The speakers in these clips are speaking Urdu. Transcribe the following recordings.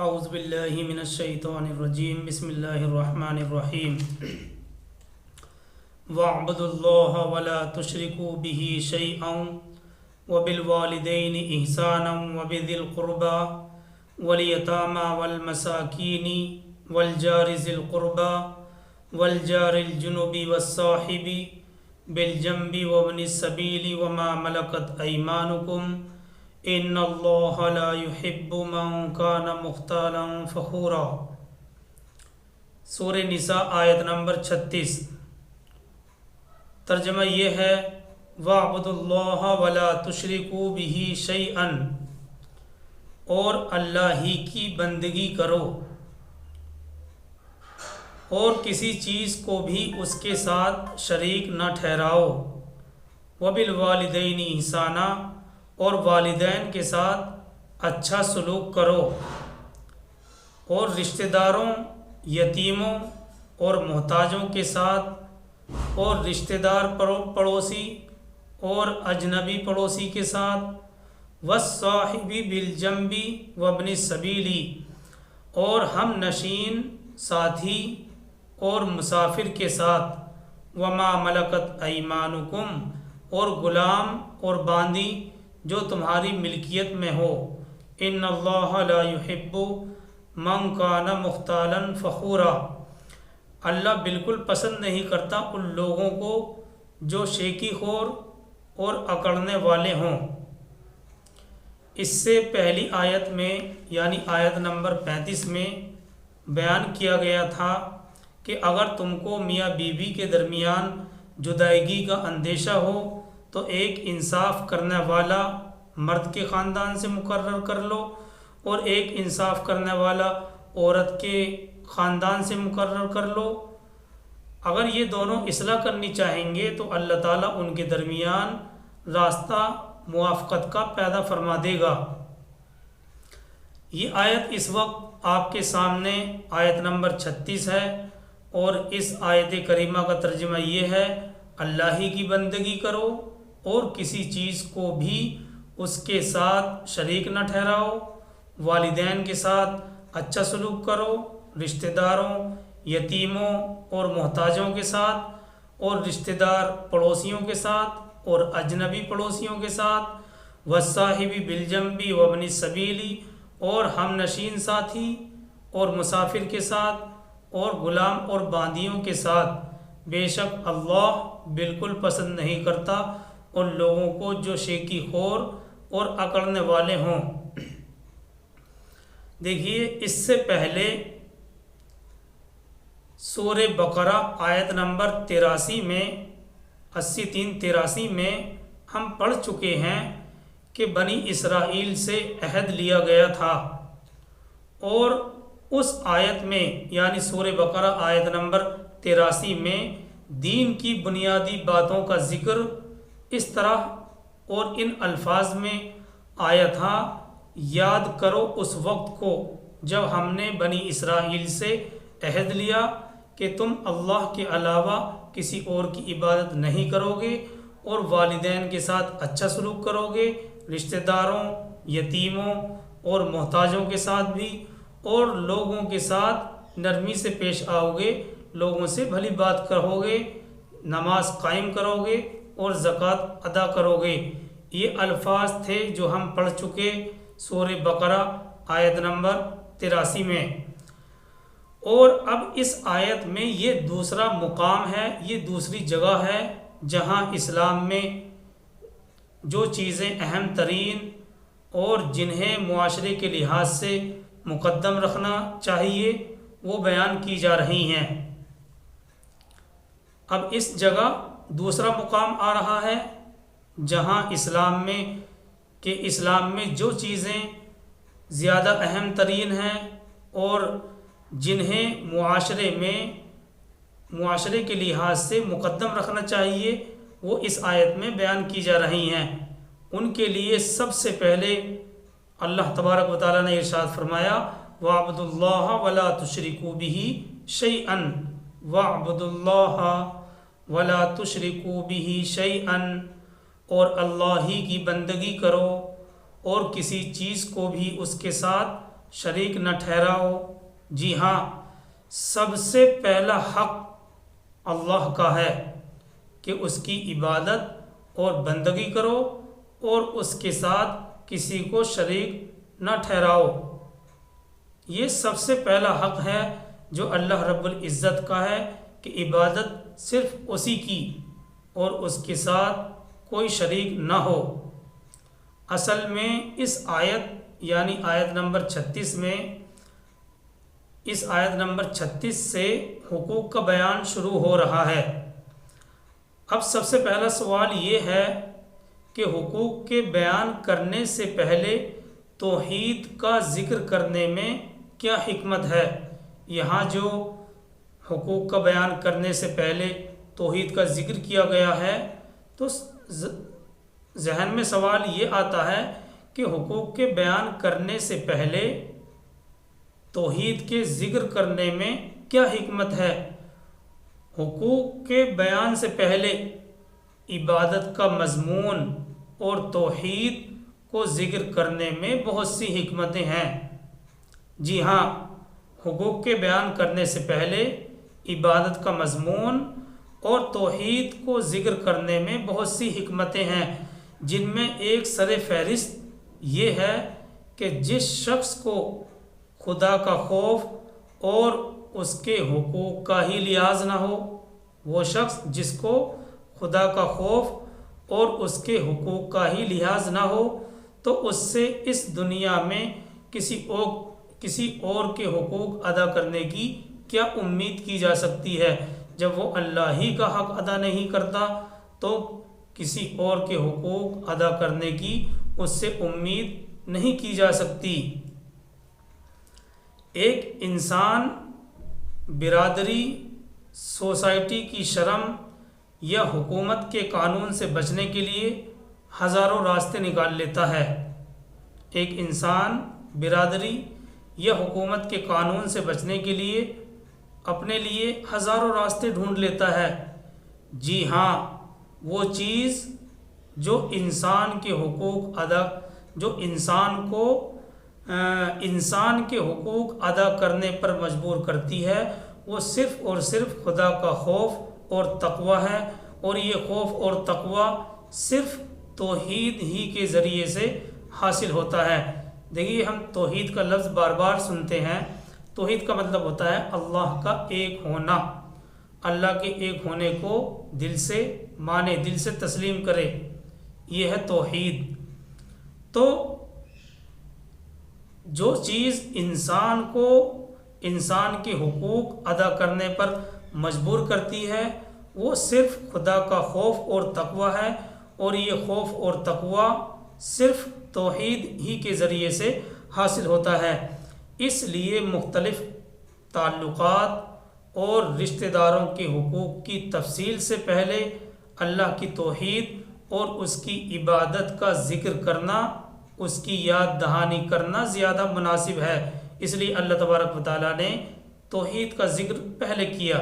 اعوذ باللہ من الشیطان الرجیم بسم اللہ الرحمن الرحیم وَاعْبُدُوا اللَّهَ وَلَا تُشْرِكُوا بِهِ شَيْئًا وَبِالْوَالِدَيْنِ إِحْسَانًا وَبِذِي الْقُرْبَى وَالْيَتَامَى وَالْمَسَاكِينِ وَالْجَارِ ذِي الْقُرْبَى وَالْجَارِ الْجُنُبِ وَالصَّاحِبِ بِالْجَنبِ وَابْنِ السَّبِيلِ وَمَا مَلَكَتْ أَيْمَانُكُمْ ان اللہ لا يحب من کان مختالا فخورا۔ سورہ نساء آیت نمبر 36۔ ترجمہ یہ ہے وَاعْبُدُوا اللَّهَ وَلَا تُشْرِكُوا بِهِ شَيْئًا، اور اللہ ہی کی بندگی کرو اور کسی چیز کو بھی اس کے ساتھ شریک نہ ٹھہراؤ۔ وَبِالْوَالِدَيْنِ إِحْسَانًا، اور والدین کے ساتھ اچھا سلوک کرو، اور رشتہ داروں، یتیموں اور محتاجوں کے ساتھ، اور رشتہ دار پڑوسی اور اجنبی پڑوسی کے ساتھ، والصاحب بالجنب وابن السبیل، اور ہم نشین ساتھی اور مسافر کے ساتھ، وما ملکت ایمانکم، اور غلام اور باندی جو تمہاری ملکیت میں ہو۔ ان اللہ لا يحب من کان مختالا فخورا، اللہ بالکل پسند نہیں کرتا ان لوگوں کو جو شیخی خور اور اکڑنے والے ہوں۔ اس سے پہلی آیت میں یعنی آیت نمبر 35 میں بیان کیا گیا تھا کہ اگر تم کو میاں بیوی کے درمیان جدائیگی کا اندیشہ ہو تو ایک انصاف کرنے والا مرد کے خاندان سے مقرر کر لو اور ایک انصاف کرنے والا عورت کے خاندان سے مقرر کر لو۔ اگر یہ دونوں اصلاح کرنی چاہیں گے تو اللہ تعالیٰ ان کے درمیان راستہ موافقت کا پیدا فرما دے گا۔ یہ آیت اس وقت آپ کے سامنے آیت نمبر 36 ہے، اور اس آیت کریمہ کا ترجمہ یہ ہے اللہ ہی کی بندگی کرو اور کسی چیز کو بھی اس کے ساتھ شریک نہ ٹھہراؤ، والدین کے ساتھ اچھا سلوک کرو، رشتہ داروں، یتیموں اور محتاجوں کے ساتھ، اور رشتہ دار پڑوسیوں کے ساتھ اور اجنبی پڑوسیوں کے ساتھ، والصاحب بالجنب وابن السبیل، اور ہم نشین ساتھی اور مسافر کے ساتھ، اور غلام اور باندیوں کے ساتھ۔ بے شک اللہ بالکل پسند نہیں کرتا ان لوگوں کو جو شیخی خور اور اکڑنے والے ہوں۔ دیکھیے اس سے پہلے سورہ بقرہ آیت نمبر 83 میں 83 میں ہم پڑھ چکے ہیں کہ بنی اسرائیل سے عہد لیا گیا تھا، اور اس آیت میں یعنی سورہ بقرہ آیت نمبر 83 میں دین کی بنیادی باتوں کا ذکر اس طرح اور ان الفاظ میں آیا تھا، یاد کرو اس وقت کو جب ہم نے بنی اسرائیل سے عہد لیا کہ تم اللہ کے علاوہ کسی اور کی عبادت نہیں کرو گے، اور والدین کے ساتھ اچھا سلوک کرو گے، رشتہ داروں، یتیموں اور محتاجوں کے ساتھ بھی، اور لوگوں کے ساتھ نرمی سے پیش آؤ گے، لوگوں سے بھلی بات کرو گے، نماز قائم کرو گے اور زکوٰۃ ادا کرو گے۔ یہ الفاظ تھے جو ہم پڑھ چکے سورہ بقرہ آیت نمبر 83 میں، اور اب اس آیت میں یہ دوسرا مقام ہے، یہ دوسری جگہ ہے جہاں اسلام میں جو چیزیں اہم ترین اور جنہیں معاشرے کے لحاظ سے مقدم رکھنا چاہیے وہ بیان کی جا رہی ہیں۔ اب اس جگہ دوسرا مقام آ رہا ہے جہاں اسلام میں جو چیزیں زیادہ اہم ترین ہیں اور جنہیں معاشرے کے لحاظ سے مقدم رکھنا چاہیے وہ اس آیت میں بیان کی جا رہی ہیں۔ ان کے لیے سب سے پہلے اللہ تبارک و تعالیٰ نے ارشاد فرمایا وَاعْبُدُوا اللَّهَ وَلَا تُشْرِكُوا بِهِ شَيْئًا، وَاعْبُدُوا اللَّهَ وَلَا تُشْرِكُوا بِهِ شَيْئًا، اور اللہ ہی کی بندگی کرو اور کسی چیز کو بھی اس کے ساتھ شریک نہ ٹھہراؤ۔ جی ہاں، سب سے پہلا حق اللہ کا ہے کہ اس کی عبادت اور بندگی کرو اور اس کے ساتھ کسی کو شریک نہ ٹھہراؤ۔ یہ سب سے پہلا حق ہے جو اللہ رب العزت کا ہے کہ عبادت صرف اسی کی اور اس کے ساتھ کوئی شریک نہ ہو۔ اصل میں اس آیت یعنی آیت نمبر 36 میں، اس آیت نمبر 36 سے حقوق کا بیان شروع ہو رہا ہے۔ اب سب سے پہلا سوال یہ ہے کہ حقوق کے بیان کرنے سے پہلے توحید کا ذکر کرنے میں کیا حکمت ہے؟ یہاں جو حقوق کا بیان کرنے سے پہلے توحید کا ذکر کیا گیا ہے تو ذہن میں سوال یہ آتا ہے کہ حقوق کے بیان کرنے سے پہلے توحید کے ذکر کرنے میں کیا حکمت ہے؟ حقوق کے بیان سے پہلے عبادت کا مضمون اور توحید کو ذکر کرنے میں بہت سی حکمتیں ہیں۔ جی ہاں، حقوق کے بیان کرنے سے پہلے عبادت کا مضمون اور توحید کو ذکر کرنے میں بہت سی حکمتیں ہیں، جن میں ایک سر فہرست یہ ہے کہ جس شخص کو خدا کا خوف اور اس کے حقوق کا ہی لحاظ نہ ہو، وہ شخص جس کو خدا کا خوف اور اس کے حقوق کا ہی لحاظ نہ ہو تو اس سے اس دنیا میں کسی اور کے حقوق ادا کرنے کی کیا امید کی جا سکتی ہے؟ جب وہ اللہ ہی کا حق ادا نہیں کرتا تو کسی اور کے حقوق ادا کرنے کی اس سے امید نہیں کی جا سکتی۔ ایک انسان برادری، سوسائٹی کی شرم یا حکومت کے قانون سے بچنے کے لیے ہزاروں راستے نکال لیتا ہے۔ ایک انسان برادری یا حکومت کے قانون سے بچنے کے لیے اپنے لیے ہزاروں راستے ڈھونڈ لیتا ہے۔ جی ہاں، وہ چیز جو انسان کے حقوق ادا کرنے پر مجبور کرتی ہے وہ صرف اور صرف خدا کا خوف اور تقوی ہے، اور یہ خوف اور تقوی صرف توحید ہی کے ذریعے سے حاصل ہوتا ہے۔ دیکھیے، ہم توحید کا لفظ بار بار سنتے ہیں۔ توحید کا مطلب ہوتا ہے اللہ کا ایک ہونا، اللہ کے ایک ہونے کو دل سے مانے، دل سے تسلیم کرے، یہ ہے توحید۔ تو جو چیز انسان کو انسان کے حقوق ادا کرنے پر مجبور کرتی ہے وہ صرف خدا کا خوف اور تقوی ہے، اور یہ خوف اور تقوی صرف توحید ہی کے ذریعے سے حاصل ہوتا ہے۔ اس لیے مختلف تعلقات اور رشتہ داروں کے حقوق کی تفصیل سے پہلے اللہ کی توحید اور اس کی عبادت کا ذکر کرنا، اس کی یاد دہانی کرنا زیادہ مناسب ہے۔ اس لیے اللہ تبارک و تعالیٰ نے توحید کا ذکر پہلے کیا۔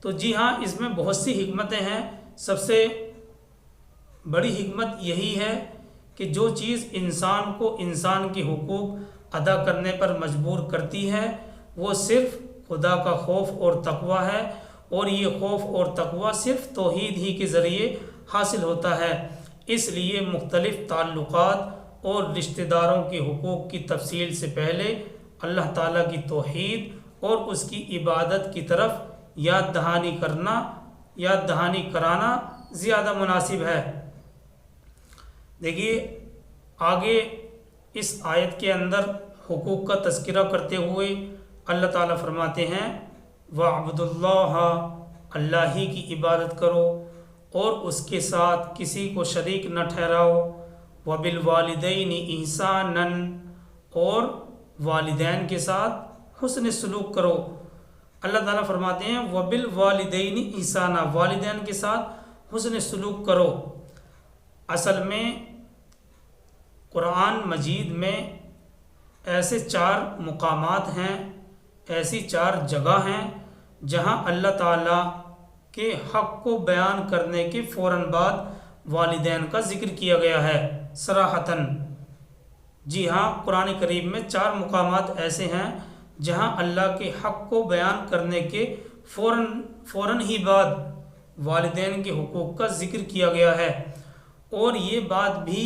تو جی ہاں، اس میں بہت سی حکمتیں ہیں۔ سب سے بڑی حکمت یہی ہے کہ جو چیز انسان کو انسان کے حقوق ادا کرنے پر مجبور کرتی ہے وہ صرف خدا کا خوف اور تقوی ہے، اور یہ خوف اور تقوی صرف توحید ہی کے ذریعے حاصل ہوتا ہے۔ اس لیے مختلف تعلقات اور رشتہ داروں کے حقوق کی تفصیل سے پہلے اللہ تعالیٰ کی توحید اور اس کی عبادت کی طرف یاد دہانی کرانا زیادہ مناسب ہے۔ دیکھیے آگے اس آیت کے اندر حقوق کا تذکرہ کرتے ہوئے اللہ تعالیٰ فرماتے ہیں وَاعْبُدُوا اللَّهَ، اللہ ہی کی عبادت کرو اور اس کے ساتھ کسی کو شریک نہ ٹھہراؤ، وَبِالْوَالِدَيْنِ إِحْسَانًا، اور والدین کے ساتھ حسن سلوک کرو۔ اللہ تعالیٰ فرماتے ہیں وَبِالْوَالِدَيْنِ إِحْسَانًا، والدین کے ساتھ حسن سلوک کرو۔ اصل میں قرآن مجید میں ایسے 4 مقامات ہیں، ایسی 4 جگہ ہیں جہاں اللہ تعالیٰ کے حق کو بیان کرنے کے فوراً بعد والدین کا ذکر کیا گیا ہے صراحتاً۔ جی ہاں، قرآن کریم میں 4 مقامات ایسے ہیں جہاں اللہ کے حق کو بیان کرنے کے فوراً ہی بعد والدین کے حقوق کا ذکر کیا گیا ہے، اور یہ بات بھی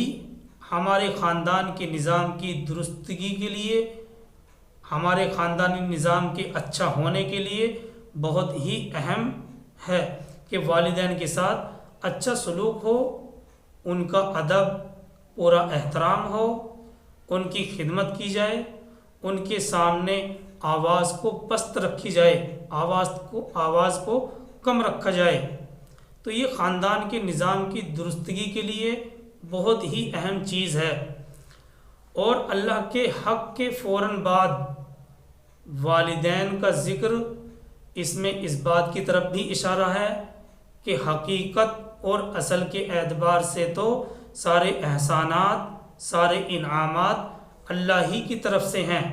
ہمارے خاندان کے نظام کی درستگی کے لیے، ہمارے خاندانی نظام کے اچھا ہونے کے لیے بہت ہی اہم ہے کہ والدین کے ساتھ اچھا سلوک ہو، ان کا ادب، پورا احترام ہو، ان کی خدمت کی جائے، ان کے سامنے آواز کو پست رکھی جائے، آواز کو کم رکھا جائے۔ تو یہ خاندان کے نظام کی درستگی کے لیے بہت ہی اہم چیز ہے۔ اور اللہ کے حق کے فوراً بعد والدین کا ذکر، اس میں اس بات کی طرف بھی اشارہ ہے کہ حقیقت اور اصل کے اعتبار سے تو سارے احسانات، سارے انعامات اللہ ہی کی طرف سے ہیں۔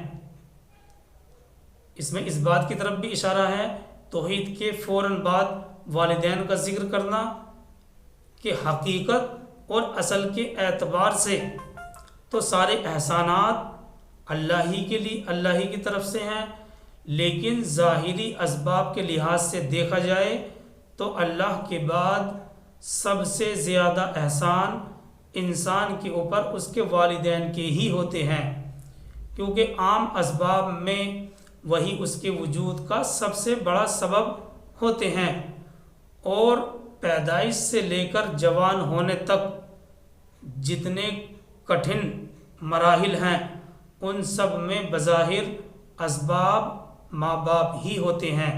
اس میں اس بات کی طرف بھی اشارہ ہے توحید کے فوراً بعد والدین کا ذکر کرنا کہ حقیقت اور اصل کے اعتبار سے تو سارے احسانات اللہ ہی کی طرف سے ہیں، لیکن ظاہری اسباب کے لحاظ سے دیکھا جائے تو اللہ کے بعد سب سے زیادہ احسان انسان کے اوپر اس کے والدین کے ہی ہوتے ہیں، کیونکہ عام اسباب میں وہی اس کے وجود کا سب سے بڑا سبب ہوتے ہیں، اور پیدائش سے لے کر جوان ہونے تک جتنے کٹھن مراحل ہیں ان سب میں بظاہر اسباب ماں باپ ہی ہوتے ہیں۔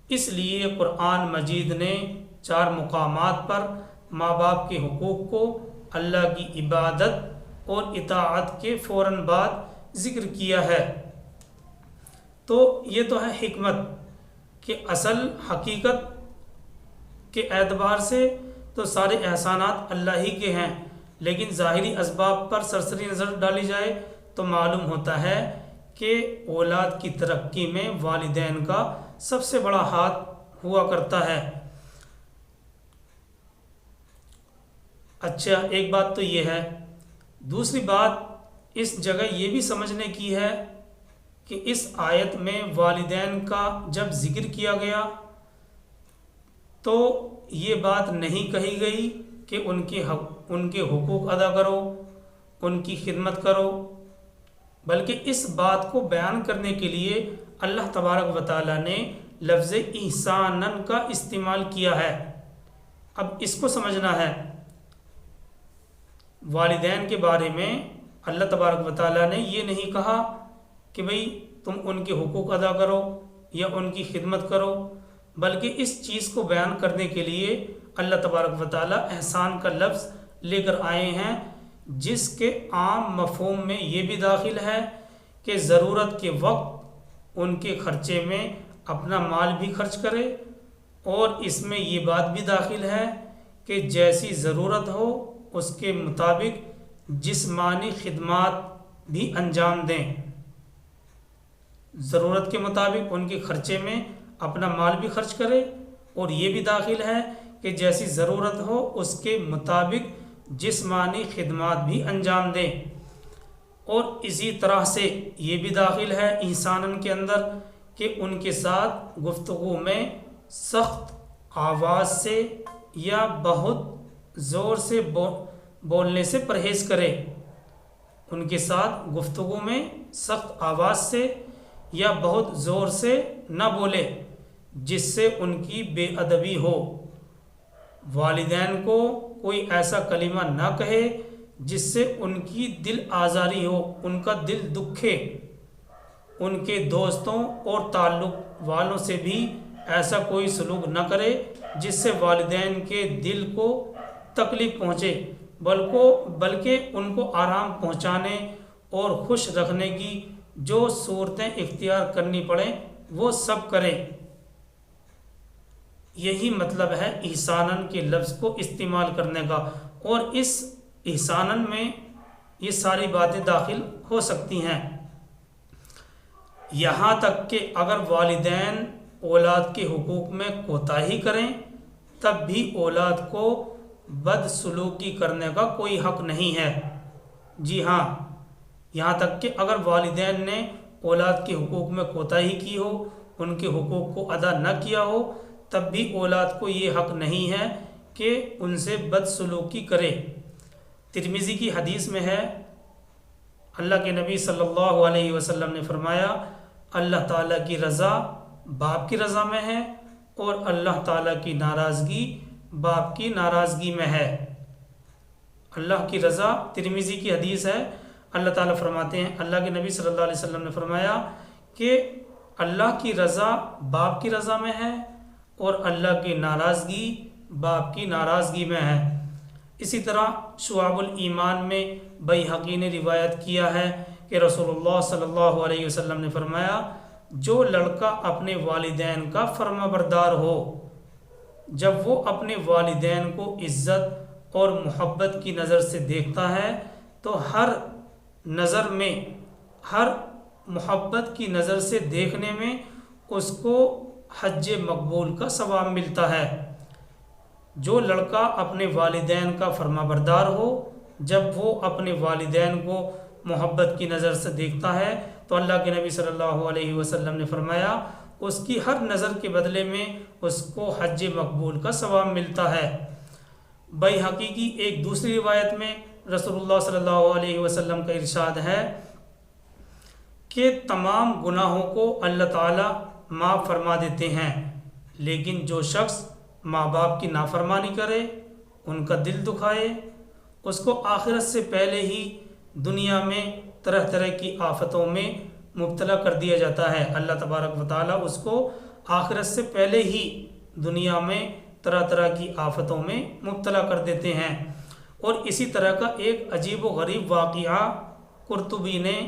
اس لیے قرآن مجید نے 4 مقامات پر ماں باپ کے حقوق کو اللہ کی عبادت اور اطاعت کے فوراً بعد ذکر کیا ہے۔ تو یہ تو ہے حکمت کہ اصل حقیقت کے اعتبار سے تو سارے احسانات اللہ ہی کے ہیں، لیکن ظاہری اسباب پر سرسری نظر ڈالی جائے تو معلوم ہوتا ہے کہ اولاد کی ترقی میں والدین کا سب سے بڑا ہاتھ ہوا کرتا ہے۔ اچھا، ایک بات تو یہ ہے۔ دوسری بات اس جگہ یہ بھی سمجھنے کی ہے کہ اس آیت میں والدین کا جب ذکر کیا گیا تو یہ بات نہیں کہی گئی کہ ان کے حقوق ادا کرو، ان کی خدمت کرو، بلکہ اس بات کو بیان کرنے کے لیے اللہ تبارک و تعالیٰ نے لفظ احساناً کا استعمال کیا ہے۔ اب اس کو سمجھنا ہے۔ والدین کے بارے میں اللہ تبارک و تعالیٰ نے یہ نہیں کہا کہ بھئی تم ان کے حقوق ادا کرو یا ان کی خدمت کرو، بلکہ اس چیز کو بیان کرنے کے لیے اللہ تبارک و تعالیٰ احسان کا لفظ لے کر آئے ہیں، جس کے عام مفہوم میں یہ بھی داخل ہے کہ ضرورت کے وقت ان کے خرچے میں اپنا مال بھی خرچ کرے، اور اس میں یہ بات بھی داخل ہے کہ جیسی ضرورت ہو اس کے مطابق جسمانی خدمات بھی انجام دیں۔ ضرورت کے مطابق ان کے خرچے میں اپنا مال بھی خرچ کرے، اور یہ بھی داخل ہے کہ جیسی ضرورت ہو اس کے مطابق جسمانی خدمات بھی انجام دیں، اور اسی طرح سے یہ بھی داخل ہے احساناً کے اندر کہ ان کے ساتھ گفتگو میں سخت آواز سے یا بہت زور سے بولنے سے پرہیز کرے۔ ان کے ساتھ گفتگو میں سخت آواز سے یا بہت زور سے نہ بولے جس سے ان کی بے ادبی ہو۔ والدین کو کوئی ایسا کلمہ نہ کہے جس سے ان کی دل آزاری ہو، ان کا دل دکھے۔ ان کے دوستوں اور تعلق والوں سے بھی ایسا کوئی سلوک نہ کرے جس سے والدین کے دل کو تکلیف پہنچے، بلکہ ان کو آرام پہنچانے اور خوش رکھنے کی جو صورتیں اختیار کرنی پڑیں وہ سب کریں۔ یہی مطلب ہے احساناً کے لفظ کو استعمال کرنے کا، اور اس احساناً میں یہ ساری باتیں داخل ہو سکتی ہیں، یہاں تک کہ اگر والدین اولاد کے حقوق میں کوتاہی کریں تب بھی اولاد کو بد سلوکی کرنے کا کوئی حق نہیں ہے۔ جی ہاں، یہاں تک کہ اگر والدین نے اولاد کے حقوق میں کوتاہی کی ہو، ان کے حقوق کو ادا نہ کیا ہو، تب بھی اولاد کو یہ حق نہیں ہے کہ ان سے بدسلوکی کرے۔ ترمذی کی حدیث میں ہے، اللہ کے نبی صلی اللہ علیہ وسلم نے فرمایا، اللہ تعالیٰ کی رضا باپ کی رضا میں ہے اور اللہ تعالیٰ کی ناراضگی باپ کی ناراضگی میں ہے۔ اللہ کی رضا، ترمذی کی حدیث ہے، اللہ تعالیٰ فرماتے ہیں، اللہ کے نبی صلی اللہ علیہ وسلم نے فرمایا کہ اللہ کی رضا باپ کی رضا میں ہے اور اللہ کی ناراضگی باپ کی ناراضگی میں ہے۔ اسی طرح شعب الایمان میں بیہقی نے روایت کیا ہے کہ رسول اللہ صلی اللہ علیہ وسلم نے فرمایا، جو لڑکا اپنے والدین کا فرما بردار ہو، جب وہ اپنے والدین کو عزت اور محبت کی نظر سے دیکھتا ہے تو ہر نظر میں، ہر محبت کی نظر سے دیکھنے میں اس کو حج مقبول کا ثواب ملتا ہے۔ جو لڑکا اپنے والدین کا فرما بردار ہو، جب وہ اپنے والدین کو محبت کی نظر سے دیکھتا ہے تو اللہ کے نبی صلی اللہ علیہ وسلم نے فرمایا اس کی ہر نظر کے بدلے میں اس کو حج مقبول کا ثواب ملتا ہے۔ بیہقی کی ایک دوسری روایت میں رسول اللہ صلی اللہ علیہ وسلم کا ارشاد ہے کہ تمام گناہوں کو اللہ تعالیٰ معاف فرما دیتے ہیں، لیکن جو شخص ماں باپ کی نافرمانی کرے، ان کا دل دکھائے، اس کو آخرت سے پہلے ہی دنیا میں طرح طرح کی آفتوں میں مبتلا کر دیا جاتا ہے۔ اللہ تبارک و تعالیٰ اس کو آخرت سے پہلے ہی دنیا میں طرح طرح کی آفتوں میں مبتلا کر دیتے ہیں۔ اور اسی طرح کا ایک عجیب و غریب واقعہ قرطبی نے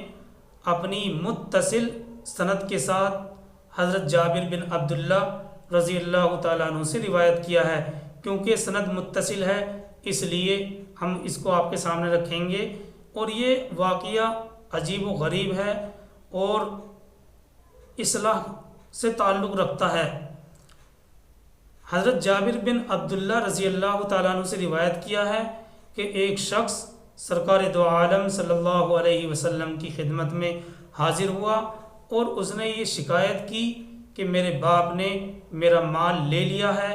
اپنی متصل سند کے ساتھ حضرت جابر بن عبداللہ رضی اللہ تعالیٰ عنہ سے روایت کیا ہے۔ کیونکہ سند متصل ہے اس لیے ہم اس کو آپ کے سامنے رکھیں گے، اور یہ واقعہ عجیب و غریب ہے اور اصلاح سے تعلق رکھتا ہے۔ حضرت جابر بن عبداللہ رضی اللہ تعالیٰ عنہ سے روایت کیا ہے کہ ایک شخص سرکار دو عالم صلی اللہ علیہ وسلم کی خدمت میں حاضر ہوا اور اس نے یہ شکایت کی کہ میرے باپ نے میرا مال لے لیا ہے۔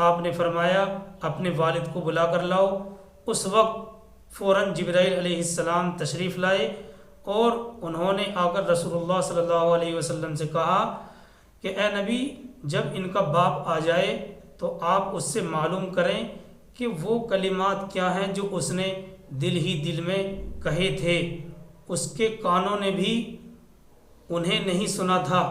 آپ نے فرمایا اپنے والد کو بلا کر لاؤ۔ اس وقت فوراً جبرائیل علیہ السلام تشریف لائے اور انہوں نے آ کر رسول اللہ صلی اللہ علیہ وسلم سے کہا کہ اے نبی، جب ان کا باپ آ جائے تو آپ اس سے معلوم کریں کہ وہ کلمات کیا ہیں جو اس نے دل ہی دل میں کہے تھے۔ اس کے کانوں نے بھی انہیں نہیں سنا تھا۔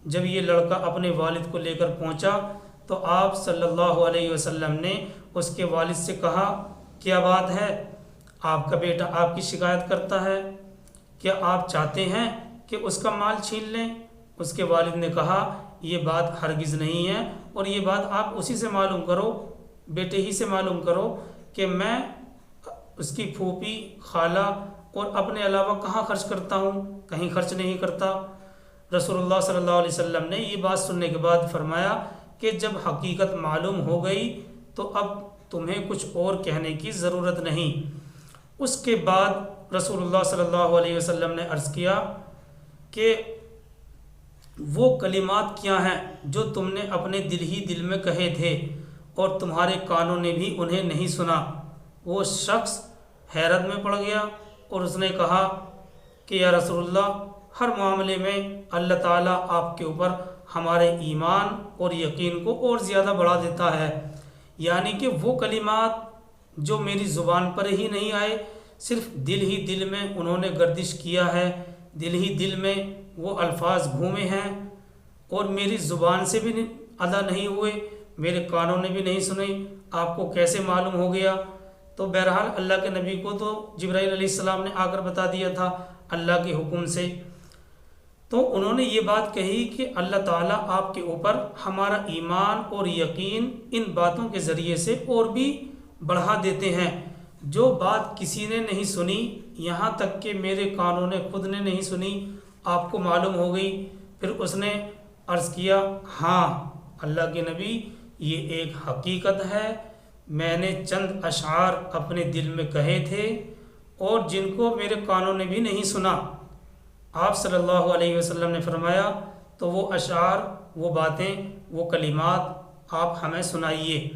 جب یہ لڑکا اپنے والد کو لے کر پہنچا تو آپ صلی اللہ علیہ وسلم نے اس کے والد سے کہا، کیا بات ہے؟ آپ کا بیٹا آپ کی شکایت کرتا ہے، کیا آپ چاہتے ہیں کہ اس کا مال چھین لیں؟ اس کے والد نے کہا، یہ بات ہرگز نہیں ہے، اور یہ بات آپ اسی سے معلوم کرو، بیٹے ہی سے معلوم کرو کہ میں اس کی پھوپھی، خالہ اور اپنے علاوہ کہاں خرچ کرتا ہوں، کہیں خرچ نہیں کرتا۔ رسول اللہ صلی اللہ علیہ وسلم نے یہ بات سننے کے بعد فرمایا کہ جب حقیقت معلوم ہو گئی تو اب تمہیں کچھ اور کہنے کی ضرورت نہیں۔ اس کے بعد رسول اللہ صلی اللہ علیہ وسلم نے عرض کیا کہ وہ کلمات کیا ہیں جو تم نے اپنے دل ہی دل میں کہے تھے اور تمہارے کانوں نے بھی انہیں نہیں سنا؟ وہ شخص حیرت میں پڑ گیا اور اس نے کہا کہ یا رسول اللہ، ہر معاملے میں اللہ تعالیٰ آپ کے اوپر ہمارے ایمان اور یقین کو اور زیادہ بڑھا دیتا ہے، یعنی کہ وہ کلمات جو میری زبان پر ہی نہیں آئے، صرف دل ہی دل میں انہوں نے گردش کیا ہے، دل ہی دل میں وہ الفاظ گھومے ہیں اور میری زبان سے بھی ادا نہیں ہوئے، میرے کانوں نے بھی نہیں سنے، آپ کو کیسے معلوم ہو گیا؟ تو بہرحال اللہ کے نبی کو تو جبرائیل علیہ السلام نے آ کر بتا دیا تھا اللہ کے حکم سے۔ تو انہوں نے یہ بات کہی کہ اللہ تعالیٰ آپ کے اوپر ہمارا ایمان اور یقین ان باتوں کے ذریعے سے اور بھی بڑھا دیتے ہیں۔ جو بات کسی نے نہیں سنی، یہاں تک کہ میرے کانوں نے خود نے نہیں سنی، آپ کو معلوم ہو گئی۔ پھر اس نے عرض کیا، ہاں اللہ کے نبی، یہ ایک حقیقت ہے، میں نے چند اشعار اپنے دل میں کہے تھے اور جن کو میرے کانوں نے بھی نہیں سنا۔ آپ صلی اللہ علیہ وسلم نے فرمایا تو وہ اشعار، وہ باتیں، وہ کلمات آپ ہمیں سنائیے۔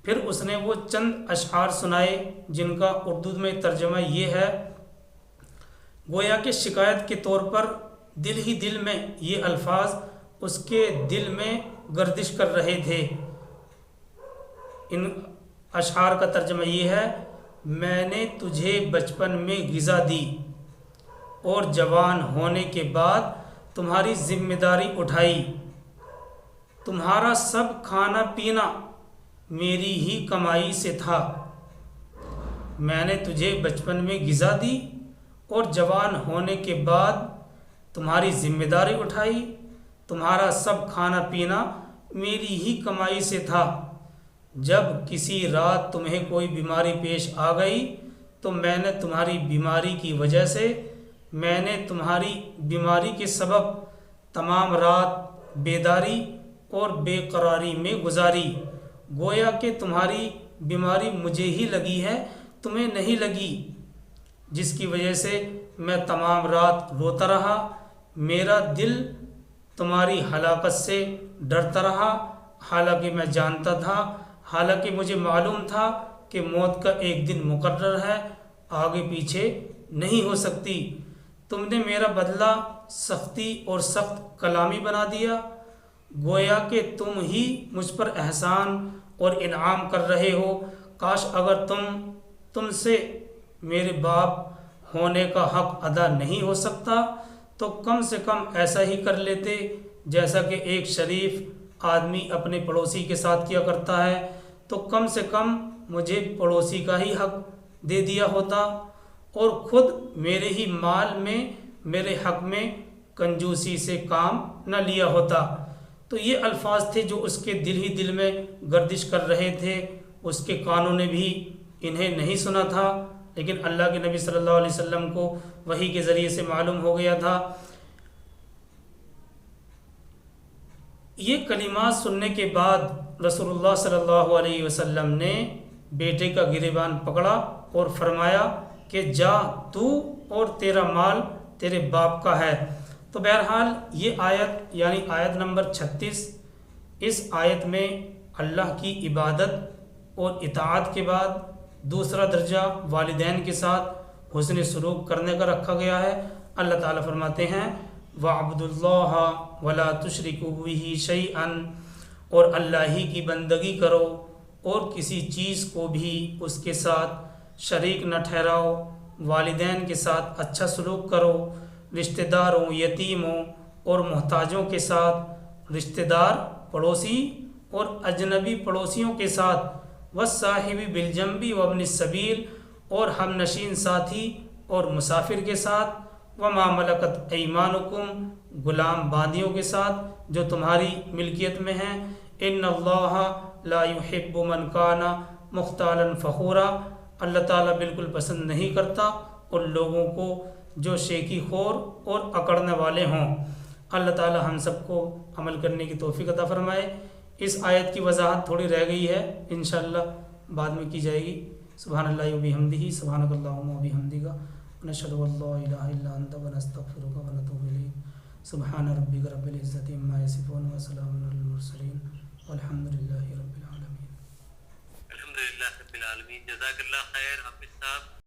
پھر اس نے وہ چند اشعار سنائے جن کا اردو میں ترجمہ یہ ہے، گویا کہ شکایت کے طور پر دل ہی دل میں یہ الفاظ اس کے دل میں گردش کر رہے تھے۔ ان اشعار کا ترجمہ یہ ہے، میں نے تجھے بچپن میں غذا دی اور جوان ہونے کے بعد تمہاری ذمہ داری اٹھائی، تمہارا سب کھانا پینا میری ہی کمائی سے تھا۔ میں نے تجھے بچپن میں غذا دی اور جوان ہونے کے بعد تمہاری ذمہ داری اٹھائی، تمہارا سب کھانا پینا میری ہی کمائی سے تھا۔ جب کسی رات تمہیں کوئی بیماری پیش آ گئی تو میں نے تمہاری بیماری کی وجہ سے، میں نے تمہاری بیماری کے سبب تمام رات بیداری اور بے قراری میں گزاری، گویا کہ تمہاری بیماری مجھے ہی لگی ہے، تمہیں نہیں لگی، جس کی وجہ سے میں تمام رات روتا رہا۔ میرا دل تمہاری ہلاکت سے ڈرتا رہا، حالانکہ میں جانتا تھا، حالانکہ مجھے معلوم تھا کہ موت کا ایک دن مقرر ہے، آگے پیچھے نہیں ہو سکتی۔ تم نے میرا بدلہ سختی اور سخت کلامی بنا دیا، گویا کہ تم ہی مجھ پر احسان اور انعام کر رہے ہو۔ کاش اگر تم سے میرے باپ ہونے کا حق ادا نہیں ہو سکتا تو کم سے کم ایسا ہی کر لیتے جیسا کہ ایک شریف آدمی اپنے پڑوسی کے ساتھ کیا کرتا ہے، تو کم سے کم مجھے پڑوسی کا ہی حق دے دیا ہوتا اور خود میرے ہی مال میں میرے حق میں کنجوسی سے کام نہ لیا ہوتا۔ تو یہ الفاظ تھے جو اس کے دل ہی دل میں گردش کر رہے تھے، اس کے کانوں نے بھی انہیں نہیں سنا تھا، لیکن اللہ کے نبی صلی اللہ علیہ وسلم کو وحی کے ذریعے سے معلوم ہو گیا تھا۔ یہ کلمات سننے کے بعد رسول اللہ صلی اللہ علیہ وسلم نے بیٹے کا گریبان پکڑا اور فرمایا کہ جا تو اور تیرا مال تیرے باپ کا ہے۔ تو بہرحال یہ آیت یعنی آیت نمبر 36، اس آیت میں اللہ کی عبادت اور اطاعت کے بعد دوسرا درجہ والدین کے ساتھ حسن سلوک کرنے کا رکھا گیا ہے۔ اللہ تعالیٰ فرماتے ہیں وَاعْبُدُوا اللَّهَ وَلَا تُشْرِكُوا بِهِ شَيْئًا، اور اللہ ہی کی بندگی کرو اور کسی چیز کو بھی اس کے ساتھ شریک نہ ٹھہراؤ، والدین کے ساتھ اچھا سلوک کرو، رشتہ داروں، یتیموں اور محتاجوں کے ساتھ، رشتہ دار پڑوسی اور اجنبی پڑوسیوں کے ساتھ، والصاحب بالجنب وابن السبیل، اور ہم نشین ساتھی اور مسافر کے ساتھ، وما ملکت ایمانکم، غلام باندیوں کے ساتھ جو تمہاری ملکیت میں ہیں، ان اللہ لا يحب من کان مختالا فخورا، اللہ تعالیٰ بالکل پسند نہیں کرتا ان لوگوں کو جو شیخی خور اور اکڑنے والے ہوں۔ اللہ تعالیٰ ہم سب کو عمل کرنے کی توفیق عطا فرمائے۔ اس آیت کی وضاحت تھوڑی رہ گئی ہے، انشاءاللہ بعد میں کی جائے گی۔ سبحان اللہ وبحمدہ، سبحانک اللہم وبحمدک، نشہد ان لا الہ الا انت ونستغفرک ونتوب الیک۔ سبحان ربک رب العزۃ عما یصفون وسلام علی المرسلین والحمد للہ رب العالمین۔ الحمد للہ رب العالمین، جزاک اللہ خیر حافظ صاحب۔